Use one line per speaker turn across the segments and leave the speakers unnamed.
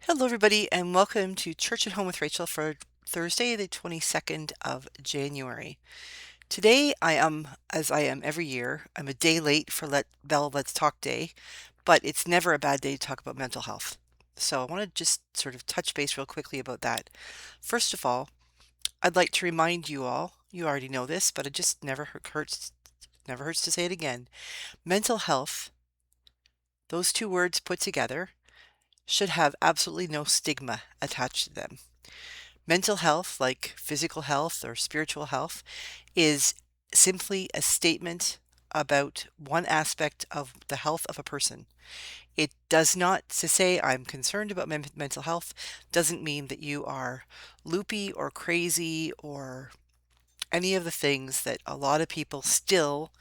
Hello, everybody, and welcome to Church at Home with Rachel for Thursday, the 22nd of January. Today, I am, as I am every year, I'm a day late for Let's Talk Day, but it's never a bad day to talk about mental health. So I want to just sort of touch base real quickly about that. First of all, I'd like to remind you all, you already know this, but it just never hurts to say it again. Mental health, those two words put together, should have absolutely no stigma attached to them. Mental health, like physical health or spiritual health, is simply a statement about one aspect of the health of a person. It does not to say I'm concerned about mental health doesn't mean that you are loopy or crazy or any of the things that a lot of people still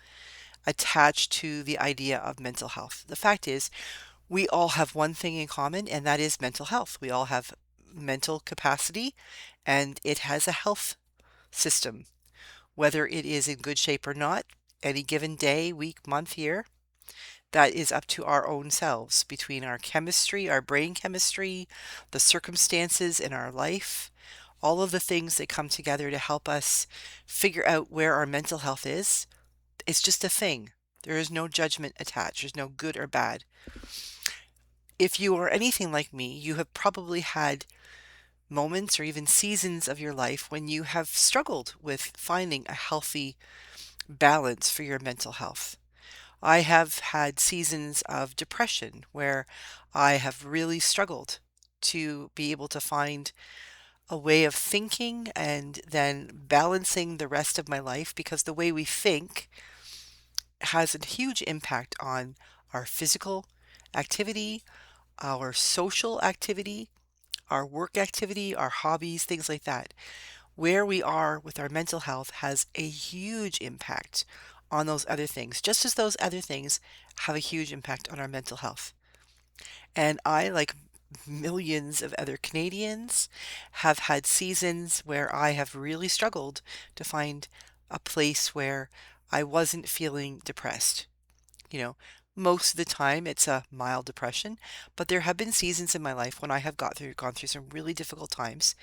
attach to the idea of mental health. The fact is, we all have one thing in common, and that is mental health. We all have mental capacity, and it has a health system, whether it is in good shape or not, any given day, week, month, year. That is up to our own selves between our chemistry, our brain chemistry, the circumstances in our life, all of the things that come together to help us figure out where our mental health is. It's just a thing. There is no judgment attached. There's no good or bad. If you are anything like me, you have probably had moments or even seasons of your life when you have struggled with finding a healthy balance for your mental health. I have had seasons of depression where I have really struggled to be able to find a way of thinking and then balancing the rest of my life because the way we think has a huge impact on our physical activity, our social activity, our work activity, our hobbies, things like that. Where we are with our mental health has a huge impact on those other things, just as those other things have a huge impact on our mental health. And I, like millions of other Canadians, have had seasons where I have really struggled to find a place where I wasn't feeling depressed. You know, most of the time it's a mild depression, but there have been seasons in my life when I have gone through some really difficult times,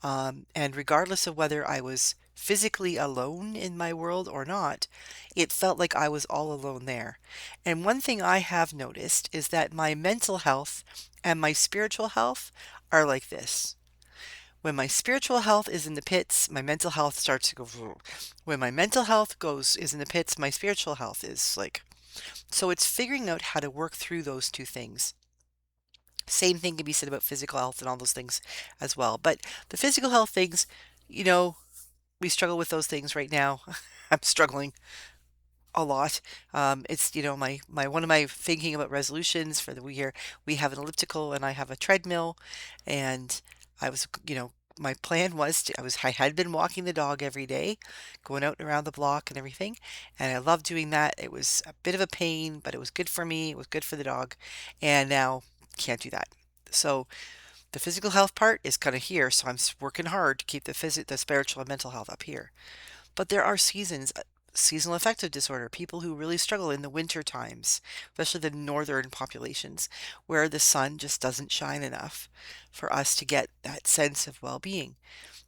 and regardless of whether I was physically alone in my world or not, it felt like I was all alone there. And one thing I have noticed is that my mental health and my spiritual health are like this. When my spiritual health is in the pits, my mental health starts to go. When my mental health goes is in the pits, my spiritual health is like. So it's figuring out how to work through those two things. Same thing can be said about physical health and all those things as well. But the physical health things, you know, we struggle with those things right now. I'm struggling a lot. It's my one of my thinking about resolutions for the year. We have an elliptical and I have a treadmill, and I was my plan was I had been walking the dog every day, going out and around the block and everything, and I loved doing that. It was a bit of a pain, but it was good for me. It was good for the dog, and now can't do that. So the physical health part is kind of here, so I'm working hard to keep the spiritual and mental health up here. But there are seasons, seasonal affective disorder, people who really struggle in the winter times, especially the northern populations, where the sun just doesn't shine enough for us to get that sense of well-being.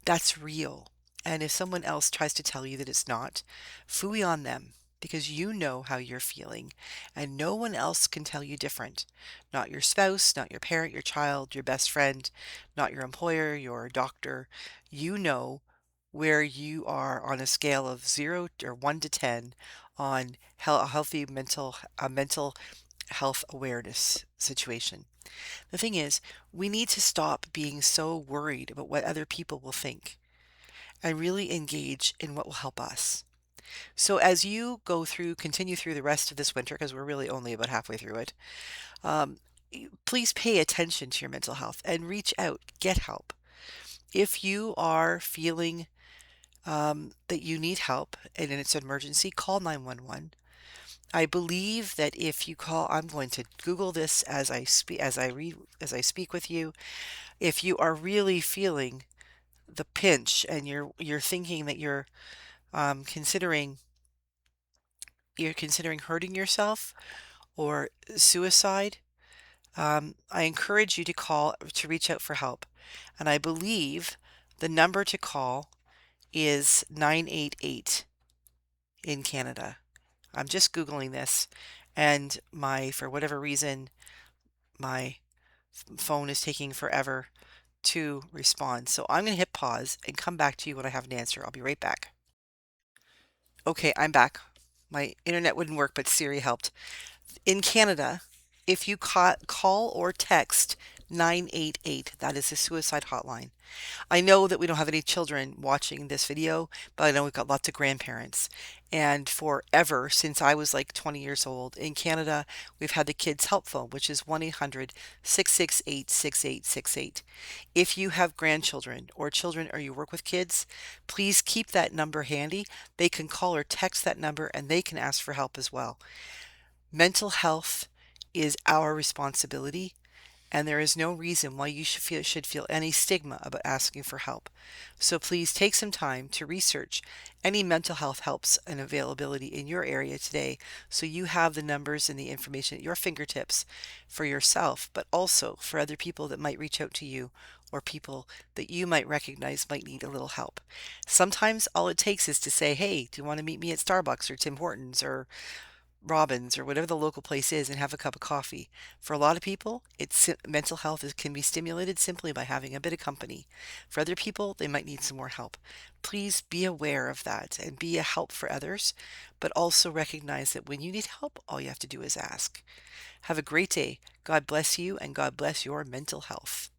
That's real. And if someone else tries to tell you that it's not, phooey on them, because you know how you're feeling, and no one else can tell you different. Not your spouse, not your parent, your child, your best friend, not your employer, your doctor. You know where you are on a scale of 0 or 1 to 10 on a healthy mental health awareness situation. The thing is, we need to stop being so worried about what other people will think and really engage in what will help us. So as you continue through the rest of this winter, because we're really only about halfway through it, um, please pay attention to your mental health and reach out, get help. If you are feeling that you need help and it's an emergency, call 911. I believe that if you call, I'm going to Google this as I speak with you. If you are really feeling the pinch and you're thinking that um, considering you're considering hurting yourself or suicide, I encourage you to call to reach out for help. And I believe the number to call is 988 in Canada. I'm just Googling this, and for whatever reason, my phone is taking forever to respond. So I'm going to hit pause and come back to you when I have an answer. I'll be right back. Okay, I'm back. My internet wouldn't work, but Siri helped. In Canada, if you call or text 988, that is the suicide hotline. I know that we don't have any children watching this video, but I know we've got lots of grandparents. And forever, since I was like 20 years old, in Canada, we've had the Kids Help Phone, which is 1-800 668 6868. If you have grandchildren or children or you work with kids, please keep that number handy. They can call or text that number and they can ask for help as well. Mental health is our responsibility, and there is no reason why you should feel any stigma about asking for help. So please take some time to research any mental health helps and availability in your area today so you have the numbers and the information at your fingertips for yourself, but also for other people that might reach out to you or people that you might recognize might need a little help. Sometimes all it takes is to say, hey, do you want to meet me at Starbucks or Tim Hortons or Robin's or whatever the local place is and have a cup of coffee. For a lot of people, mental health can be stimulated simply by having a bit of company. For other people, they might need some more help. Please be aware of that and be a help for others, but also recognize that when you need help, all you have to do is ask. Have a great day. God bless you and God bless your mental health.